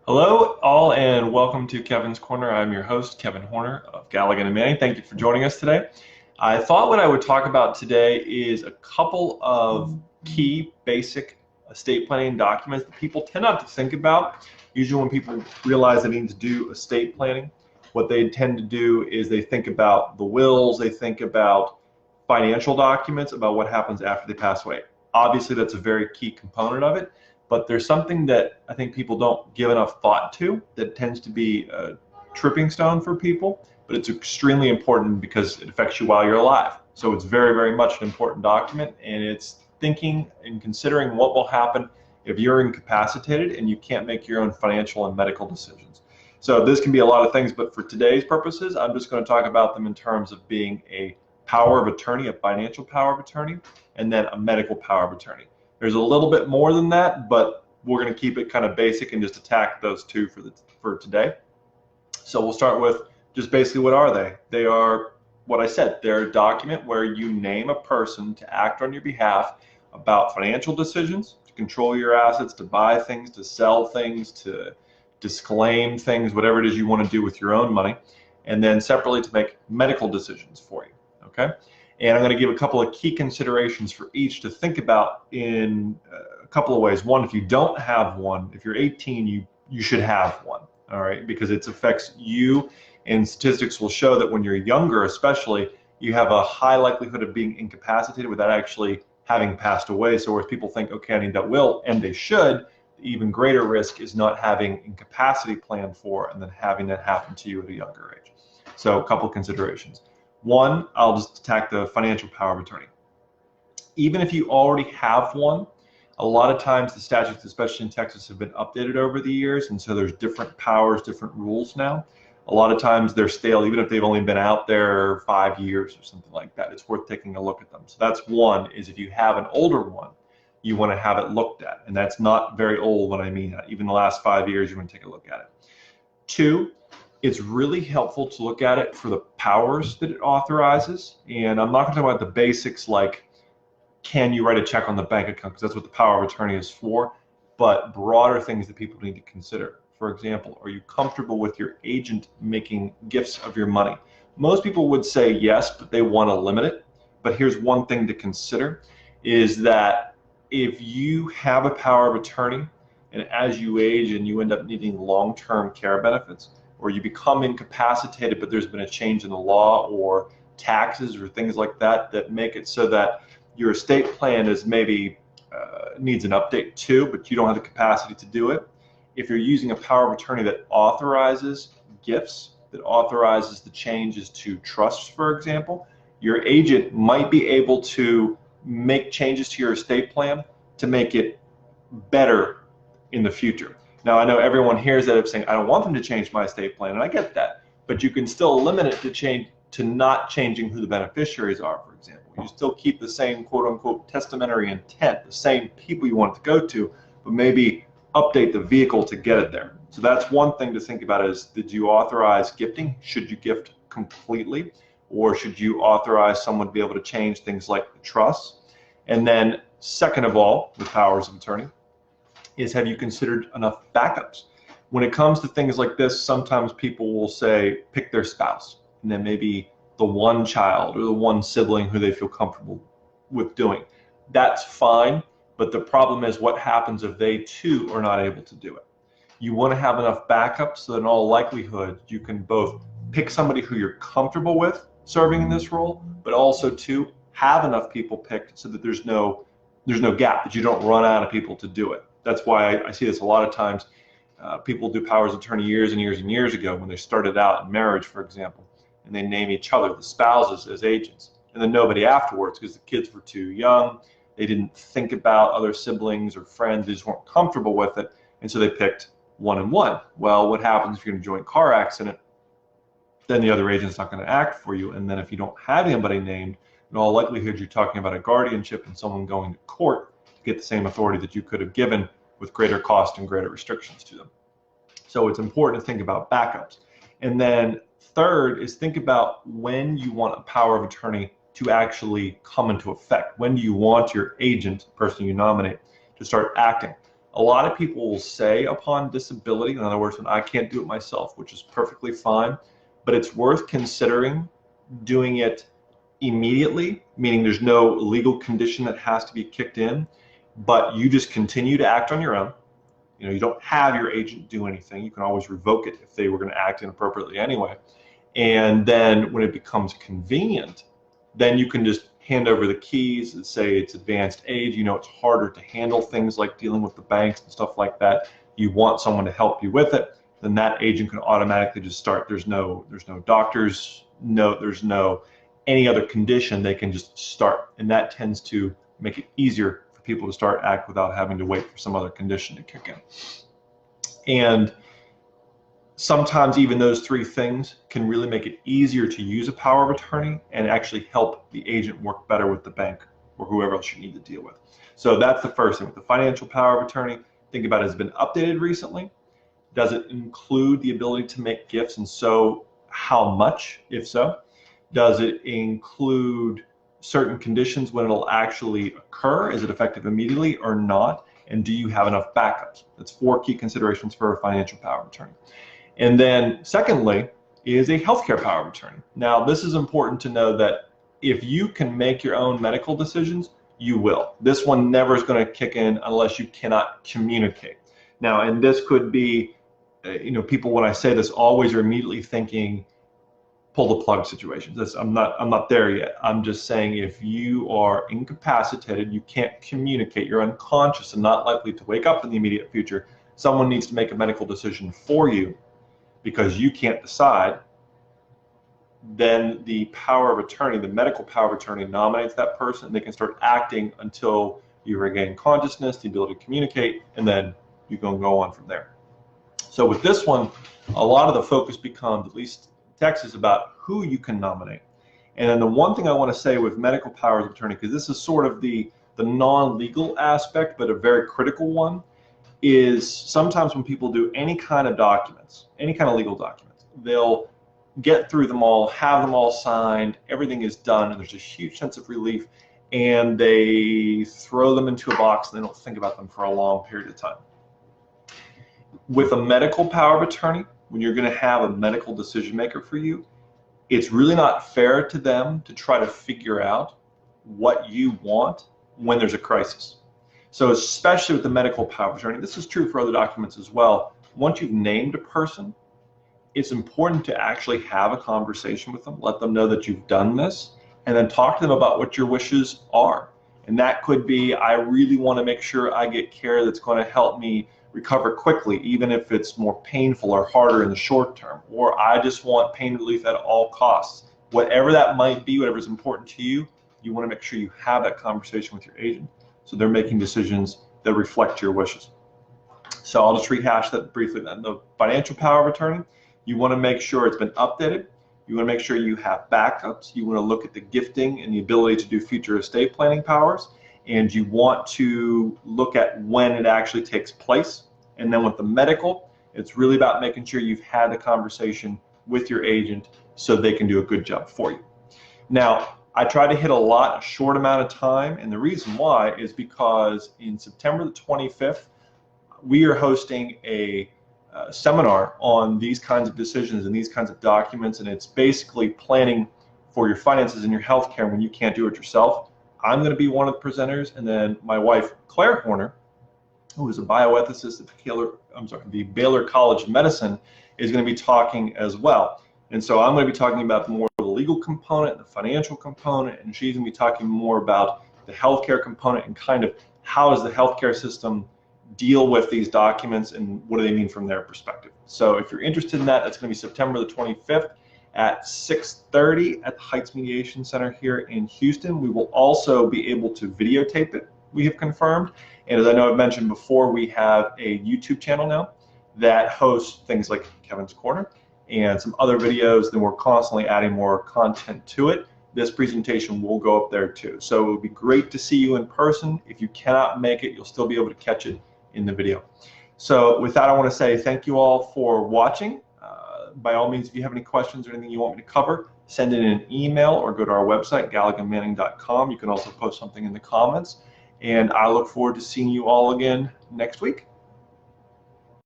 Hello, all, and welcome to Kevin's Corner. I'm your host, Kevin Horner of Galligan and Manning. Thank you for joining us today. I thought what I would talk about today is a couple of key basic estate planning documents that people tend not to think about. Usually when people realize they need to do estate planning, what they tend to do is they think about the wills, they think about financial documents, about what happens after they pass away. Obviously, that's a very key component of it. But there's something that I think people don't give enough thought to that tends to be a tripping stone for people, but it's extremely important because it affects you while you're alive. So it's very, very much an important document, and it's thinking and considering what will happen if you're incapacitated and you can't make your own financial and medical decisions. So this can be a lot of things, but for today's purposes, I'm just going to talk about them in terms of being a power of attorney, a financial power of attorney, and then a medical power of attorney. There's a little bit more than that, but we're going to keep it kind of basic and just attack those two for today. So we'll start with just basically what are they? They are what I said. They're a document where you name a person to act on your behalf about financial decisions, to control your assets, to buy things, to sell things, to disclaim things, whatever it is you want to do with your own money, and then separately to make medical decisions for you. Okay? And I'm going to give a couple of key considerations for each to think about in a couple of ways. One, if you don't have one, if you're 18, you should have one, all right, because it affects you, and statistics will show that when you're younger especially, you have a high likelihood of being incapacitated without actually having passed away. So whereas people think, okay, I need that will, and they should, the even greater risk is not having incapacity planned for and then having that happen to you at a younger age. So a couple of considerations. One, I'll just attack the financial power of attorney. Even if you already have one, a lot of times the statutes, especially in Texas, have been updated over the years, and so there's different powers, different rules now. A lot of times they're stale, even if they've only been out there 5 years or something like that. It's worth taking a look at them. So that's one, is if you have an older one, you want to have it looked at. And that's not very old when I mean that. Even the last 5 years, you want to take a look at it. Two, it's really helpful to look at it for the powers that it authorizes. And I'm not going to talk about the basics like, can you write a check on the bank account, because that's what the power of attorney is for, but broader things that people need to consider. For example, are you comfortable with your agent making gifts of your money? Most people would say yes, but they want to limit it. But here's one thing to consider, is that if you have a power of attorney, and as you age and you end up needing long-term care benefits, or you become incapacitated, but there's been a change in the law or taxes or things like that that make it so that your estate plan is maybe needs an update too, but you don't have the capacity to do it. If you're using a power of attorney that authorizes gifts, that authorizes the changes to trusts, for example, your agent might be able to make changes to your estate plan to make it better in the future. Now, I know everyone hears that of saying, I don't want them to change my estate plan, and I get that, but you can still limit it to not changing who the beneficiaries are, for example. You still keep the same quote-unquote testamentary intent, the same people you want it to go to, but maybe update the vehicle to get it there. So that's one thing to think about, is, did you authorize gifting? Should you gift completely? Or should you authorize someone to be able to change things like the trust? And then second of all, with powers of attorney, is have you considered enough backups? When it comes to things like this, sometimes people will say pick their spouse, and then maybe the one child or the one sibling who they feel comfortable with doing. That's fine, but the problem is what happens if they too are not able to do it. You want to have enough backups so that in all likelihood you can both pick somebody who you're comfortable with serving in this role, but also to have enough people picked so that there's no gap, that you don't run out of people to do it. That's why I see this a lot of times. People do powers of attorney years and years and years ago when they started out in marriage, for example, and they name each other, the spouses, as agents, and then nobody afterwards because the kids were too young. They didn't think about other siblings or friends. They just weren't comfortable with it, and so they picked one and one. Well, what happens if you're in a joint car accident? Then the other agent's not going to act for you, and then if you don't have anybody named, in all likelihood you're talking about a guardianship and someone going to court to get the same authority that you could have given with greater cost and greater restrictions to them. So it's important to think about backups. And then third is think about when you want a power of attorney to actually come into effect. When do you want your agent, the person you nominate, to start acting? A lot of people will say upon disability, in other words, when I can't do it myself, which is perfectly fine, but it's worth considering doing it immediately, meaning there's no legal condition that has to be kicked in, but you just continue to act on your own. You know, you don't have your agent do anything. You can always revoke it if they were going to act inappropriately anyway. And then when it becomes convenient, then you can just hand over the keys and say it's advanced age. You know, it's harder to handle things like dealing with the banks and stuff like that. You want someone to help you with it, then that agent can automatically just start. There's no doctor's note, there's no any other condition. They can just start, and that tends to make it easier for people to start act without having to wait for some other condition to kick in. And sometimes even those three things can really make it easier to use a power of attorney and actually help the agent work better with the bank or whoever else you need to deal with. So that's the first thing. With the financial power of attorney, think about it, has been updated recently. Does it include the ability to make gifts, and so how much, if so? Does it include certain conditions when it'll actually occur? Is it effective immediately or not? And do you have enough backups? That's 4 key considerations for a financial power of attorney. And then secondly is a healthcare power of attorney. Now, this is important to know that if you can make your own medical decisions, you will. This one never is going to kick in unless you cannot communicate. Now, and this could be, people, when I say this, always are immediately thinking pull the plug situations. I'm not there yet. I'm just saying if you are incapacitated, you can't communicate, you're unconscious and not likely to wake up in the immediate future, someone needs to make a medical decision for you because you can't decide, then the power of attorney, the medical power of attorney, nominates that person, and they can start acting until you regain consciousness, the ability to communicate, and then you can go on from there. So with this one, a lot of the focus becomes, at least in Texas, about who you can nominate. And then the one thing I want to say with medical powers of attorney, because this is sort of the non-legal aspect, but a very critical one, is sometimes when people do any kind of documents, any kind of legal documents, they'll get through them all, have them all signed, everything is done, and there's a huge sense of relief, and they throw them into a box and they don't think about them for a long period of time. With a medical power of attorney, when you're going to have a medical decision maker for you, it's really not fair to them to try to figure out what you want when there's a crisis. So especially with the medical power of attorney, this is true for other documents as well. Once you've named a person, it's important to actually have a conversation with them, let them know that you've done this, and then talk to them about what your wishes are. And that could be, I really want to make sure I get care that's going to help me recover quickly, even if it's more painful or harder in the short term, or I just want pain relief at all costs. Whatever that might be, whatever is important to you, you want to make sure you have that conversation with your agent so they're making decisions that reflect your wishes. So I'll just rehash that briefly then. The financial power of attorney, you want to make sure it's been updated. You want to make sure you have backups. You want to look at the gifting and the ability to do future estate planning powers. And you want to look at when it actually takes place. And then with the medical, it's really about making sure you've had the conversation with your agent so they can do a good job for you. Now, I try to hit a short amount of time, and the reason why is because in September the 25th, we are hosting a seminar on these kinds of decisions and these kinds of documents, and it's basically planning for your finances and your healthcare when you can't do it yourself. I'm going to be one of the presenters, and then my wife, Claire Horner, who is a bioethicist at the Baylor College of Medicine, is going to be talking as well. And so I'm going to be talking about more of the legal component, the financial component, and she's going to be talking more about the healthcare component and kind of how does the healthcare system deal with these documents and what do they mean from their perspective. So if you're interested in that, that's going to be September the 25th at 6:30 at the Heights Mediation Center here in Houston. We will also be able to videotape it, we have confirmed. And as I know I've mentioned before, we have a YouTube channel now that hosts things like Kevin's Corner and some other videos. Then we're constantly adding more content to it. This presentation will go up there too. So it would be great to see you in person. If you cannot make it, you'll still be able to catch it in the video. So with that, I want to say thank you all for watching. By all means, if you have any questions or anything you want me to cover, send it in an email or go to our website, galliganmanning.com. You can also post something in the comments. And I look forward to seeing you all again next week.